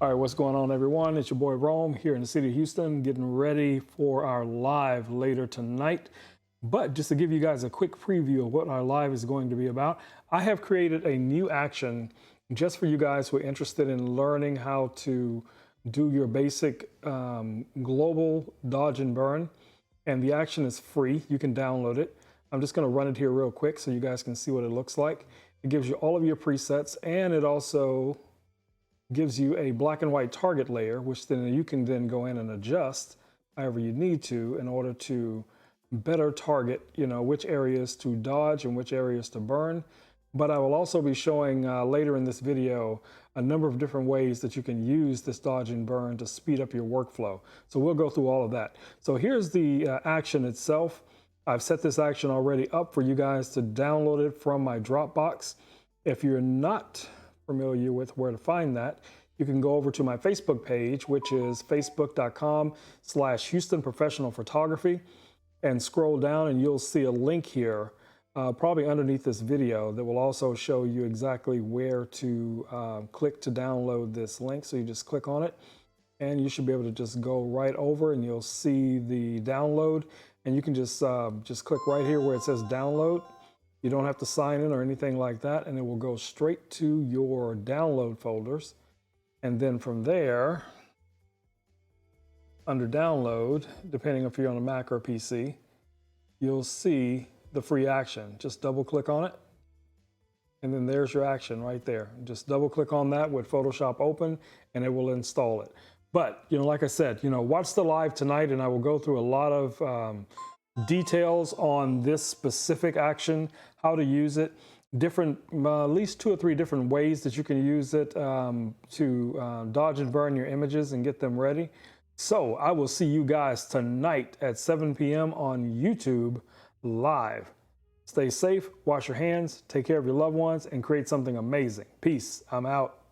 All right, what's going on, everyone? It's your boy Rome here in the city of Houston, getting ready for our live later tonight. But just to give you guys a quick preview of what our live is going to be about, I have created a new action just for you guys who are interested in learning how to do your basic global dodge and burn. And the action is free. You can download it. I'm just going to run it here real quick so you guys can see what it looks like. It gives you all of your presets, and it also gives you a black and white target layer, which then you can then go in and adjust however you need to in order to better target, which areas to dodge and which areas to burn. But I will also be showing later in this video a number of different ways that you can use this dodge and burn to speed up your workflow. So we'll go through all of that. So here's the action itself. I've set this action already up for you guys to download it from my Dropbox. If you're not familiar with where to find that, you can go over to my Facebook page, which is facebook.com/Houston Professional Photography, and scroll down and you'll see a link here, probably underneath this video, that will also show you exactly where to click to download this link. So you just click on it and you should be able to just go right over and you'll see the download, and you can just click right here where it says download. You don't have to sign in or anything like that, and it will go straight to your download folders. And then from there, under download, depending if you're on a Mac or PC, you'll see the free action. Just double click on it, and then there's your action right there. Just double click on that with Photoshop open, and it will install it. But, like I said, watch the live tonight, and I will go through a lot of details on this specific action, how to use it, different, at least 2 or 3 different ways that you can use it to dodge and burn your images and get them ready. So I will see you guys tonight at 7 p.m. on YouTube live. Stay safe, wash your hands, take care of your loved ones, and create something amazing. Peace. I'm out.